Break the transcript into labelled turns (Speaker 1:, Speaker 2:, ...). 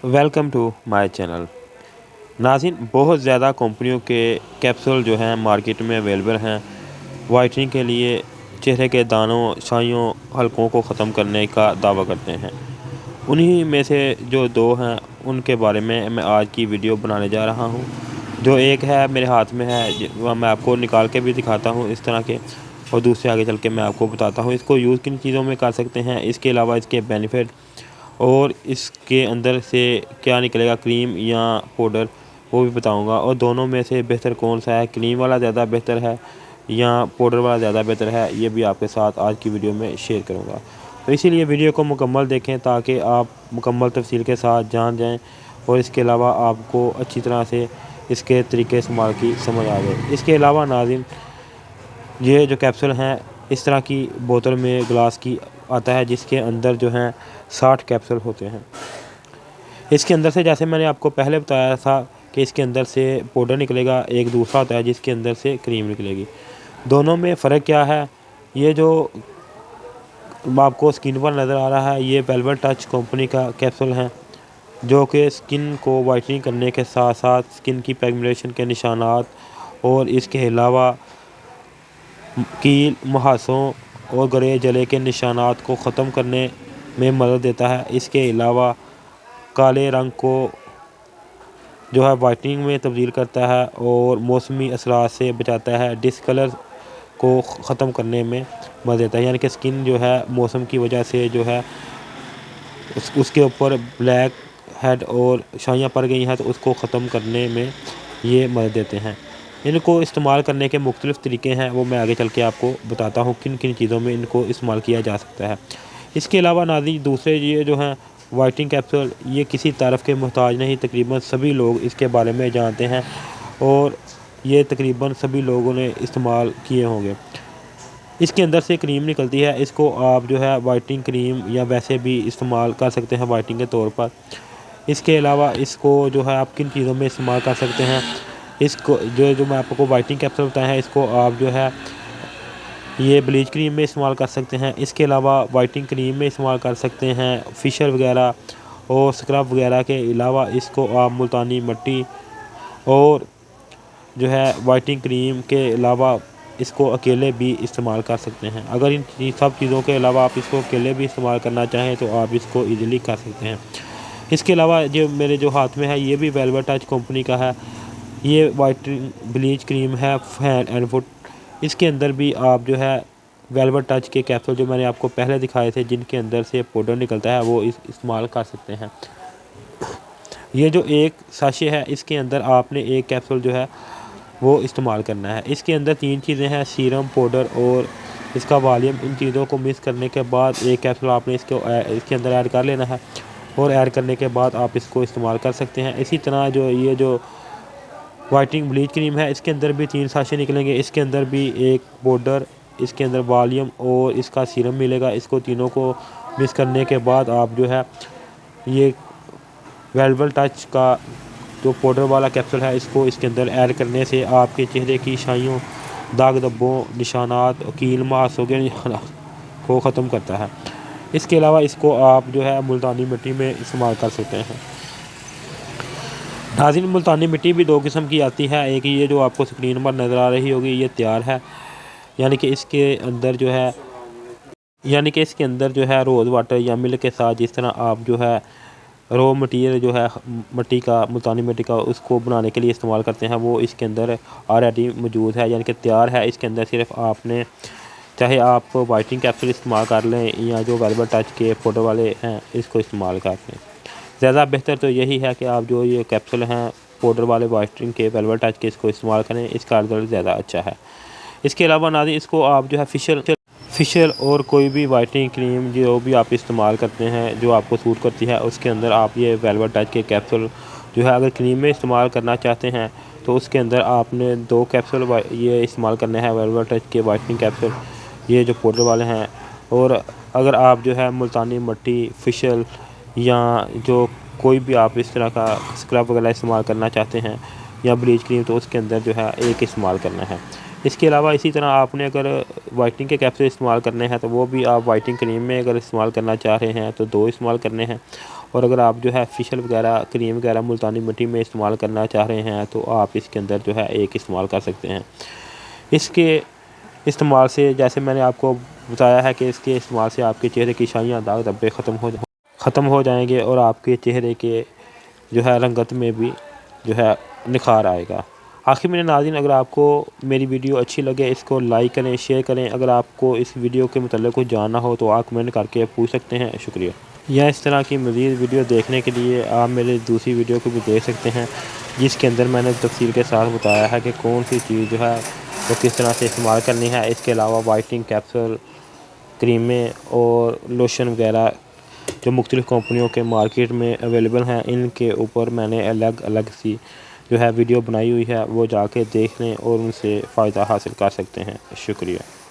Speaker 1: Welcome to my channel. नाज़रीन, बहुत ज़्यादा कंपनियों के कैप्सूल जो हैं मार्केट में अवेलेबल हैं वाइटनिंग के लिए। चेहरे के दानों, छाइयों, हलकों को ख़त्म करने का दावा करते हैं। उन्हीं में से जो दो हैं उनके बारे में मैं आज की वीडियो बनाने जा रहा हूं। जो एक है मेरे हाथ में है, वह मैं आपको निकाल के भी दिखाता हूं इस तरह के, और दूसरे आगे चल के मैं आपको बताता हूं इसको यूज़ किन चीज़ों में कर सकते हैं। इसके अलावा इसके बेनिफिट और इसके अंदर से क्या निकलेगा, क्रीम या पाउडर, वो भी बताऊंगा। और दोनों में से बेहतर कौन सा है, क्रीम वाला ज़्यादा बेहतर है या पाउडर वाला ज़्यादा बेहतर है, ये भी आपके साथ आज की वीडियो में शेयर करूंगा। तो इसीलिए वीडियो को मुकम्मल देखें ताकि आप मुकम्मल तफसील के साथ जान जाएं, और इसके अलावा आपको अच्छी तरह से इसके तरीके इस्तेमाल की समझ आ जाए। इसके अलावा नाज़रीन, ये जो कैप्सूल हैं इस तरह की बोतल में ग्लास की आता है, जिसके अंदर जो हैं 60 कैप्सूल होते हैं। इसके अंदर से, जैसे मैंने आपको पहले बताया था कि इसके अंदर से पाउडर निकलेगा, एक दूसरा होता है जिसके अंदर से क्रीम निकलेगी। दोनों में फ़र्क क्या है, ये जो आपको स्किन पर नज़र आ रहा है ये वेलवेट टच कंपनी का कैप्सूल है, जो कि स्किन को वाइटनिंग करने के साथ साथ स्किन की पिगमेंटेशन के निशानात और इसके अलावा कील, मुहासों और गले जले के निशानात को ख़त्म करने में मदद देता है। इसके अलावा काले रंग को जो है वाइटनिंग में तब्दील करता है और मौसमी असरात से बचाता है। डिस्कलर को ख़त्म करने में मदद देता है, यानी कि स्किन जो है मौसम की वजह से जो है उसके ऊपर ब्लैक हेड और छाइयाँ पड़ गई हैं, तो उसको ख़त्म करने में ये मदद देते हैं। इनको इस्तेमाल करने के मुख्तलिफ़ तरीके हैं, वो मैं आगे चल के आपको बताता हूँ किन किन चीज़ों में इनको इस्तेमाल किया जा सकता है। इसके अलावा नाज़रीन, दूसरे ये जो हैं वाइटनिंग कैप्सूल, ये किसी तारीफ़ के मोहताज नहीं, तकरीबन सभी लोग इसके बारे में जानते हैं और ये तकरीबन सभी लोगों ने इस्तेमाल किए होंगे। इसके अंदर से क्रीम निकलती है, इसको आप जो है वाइटनिंग क्रीम या वैसे भी इस्तेमाल कर सकते हैं वाइटनिंग के तौर पर। इसके अलावा इसको जो है आप किन चीज़ों में इस्तेमाल कर सकते हैं, इसको जो मैं आपको वाइटनिंग कैप्सूल बताया है, इसको आप जो है ये ब्लीच क्रीम में इस्तेमाल कर सकते हैं। इसके अलावा वाइटनिंग क्रीम में इस्तेमाल कर सकते हैं, फेशियल वगैरह और स्क्रब वगैरह के अलावा इसको आप मुल्तानी मिट्टी और जो है वाइटनिंग क्रीम के अलावा इसको अकेले भी इस्तेमाल कर सकते हैं। अगर इन सब चीज़ों के अलावा आप इसको अकेले भी इस्तेमाल करना चाहें तो आप इसको ईज़िली कर सकते हैं। इसके अलावा जो मेरे जो हाथ में है ये भी वेलवेट टच कंपनी का है, ये वाइटनिंग ब्लीच क्रीम है हैंड एंड फुट। इसके अंदर भी आप जो है वेलवेट टच के कैप्सूल जो मैंने आपको पहले दिखाए थे जिनके अंदर से पाउडर निकलता है, वो इस्तेमाल कर सकते हैं। ये जो एक साशे है इसके अंदर आपने एक कैप्सूल जो है वो इस्तेमाल करना है। इसके अंदर 3 चीज़ें हैं, सीरम, पाउडर और इसका वॉल्यूम। इन चीज़ों को मिक्स करने के बाद एक कैप्सूल आपने इसके अंदर ऐड कर लेना है, और ऐड करने के बाद आप इसको इस्तेमाल कर सकते हैं। इसी तरह जो ये जो वाइटनिंग ब्लीच क्रीम है इसके अंदर भी 3 साशे निकलेंगे, इसके अंदर भी एक पाउडर, इसके अंदर वॉल्यूम और इसका सीरम मिलेगा। इसको तीनों को मिक्स करने के बाद आप जो है ये वेलवेट टच का जो पाउडर वाला कैप्सूल है इसको इसके अंदर ऐड करने से आपके चेहरे की छाइयों, दाग धब्बों, निशानात, कील, मुहासों के निशानात को ख़त्म करता है। इसके अलावा इसको आप जो है मुल्तानी मिट्टी में इस्तेमाल कर सकते हैं। नाज़रीन, मुल्तानी मिट्टी भी 2 किस्म की आती है। एक ये जो आपको स्क्रीन पर नज़र आ रही होगी ये तैयार है, यानी कि इसके अंदर जो है रोज़ वाटर या मिल्क के साथ जिस तरह आप जो है रॉ मटेरियल जो है मिट्टी का, मुल्तानी मिट्टी का, उसको बनाने के लिए इस्तेमाल करते हैं, वो इसके अंदर ऑलरेडी मौजूद है, यानी कि तैयार है। इसके अंदर सिर्फ आपने, चाहे आप वाइटनिंग कैप्सूल इस्तेमाल कर लें या जो वेलवेट टच के पाउडर वाले हैं इसको इस्तेमाल कर लें। ज़्यादा बेहतर तो यही है कि आप जो ये कैप्सूल हैं पाउडर वाले वाइटनिंग के, वेलवेट टच के, इसको इस्तेमाल करें, इसका रिजल्ट ज़्यादा अच्छा है। इसके अलावा नाज़रीन, इसको आप जो है फेशियल और कोई भी वाइटनिंग क्रीम जो भी आप इस्तेमाल करते हैं जो आपको सूट करती है, उसके अंदर आप ये वेलवेट टच के कैप्सूल जो है अगर क्रीम में इस्तेमाल करना चाहते हैं तो उसके अंदर आपने 2 कैप्सूल ये इस्तेमाल करने हैं वेलवेट टच के वाइटनिंग कैप्सूल, ये जो पाउडर वाले हैं। और अगर आप जो है मुल्तानी मिट्टी, फेशियल या जो कोई भी आप इस तरह का स्क्रब वगैरह इस्तेमाल करना चाहते हैं या ब्लीच क्रीम, तो उसके अंदर जो है एक इस्तेमाल करना है। इसके अलावा इसी तरह आपने अगर वाइटनिंग के कैप्सूल इस्तेमाल करने हैं तो वो भी आप वाइटनिंग क्रीम में अगर इस्तेमाल करना चाह रहे हैं तो 2 इस्तेमाल करने हैं, اور اگر آپ جو ہے فیشل وغیرہ کریم وغیرہ ملتانی مٹی میں استعمال کرنا چاہ رہے ہیں تو آپ اس کے اندر جو ہے ایک استعمال کر سکتے ہیں۔ اس کے استعمال سے جیسے میں نے آپ کو بتایا ہے کہ اس کے استعمال سے آپ کے چہرے کی شائیاں داغ دھبے ختم ہو جائیں گے اور آپ کے چہرے کے جو ہے رنگت میں بھی جو ہے نکھار آئے گا۔ آخر میں ناظرین، اگر آپ کو میری ویڈیو اچھی لگے اس کو لائک کریں، شیئر کریں۔ اگر آپ کو اس ویڈیو کے متعلق کچھ جاننا ہو تو آپ کمنٹ کر کے پوچھ سکتے ہیں۔ شکریہ۔ یا اس طرح کی مزید ویڈیو دیکھنے کے لیے آپ میری دوسری ویڈیو کو بھی دیکھ سکتے ہیں، جس کے اندر میں نے تفصیل کے ساتھ بتایا ہے کہ کون سی چیز جو ہے وہ کس طرح سے استعمال کرنی ہے۔ اس کے علاوہ وائٹننگ کیپسول، کریمیں اور لوشن وغیرہ جو مختلف کمپنیوں کے مارکیٹ میں اویلیبل ہیں، ان کے اوپر میں نے الگ الگ سی جو ہے ویڈیو بنائی ہوئی ہے، وہ جا کے دیکھ لیں اور ان سے فائدہ حاصل کر سکتے ہیں۔ شکریہ۔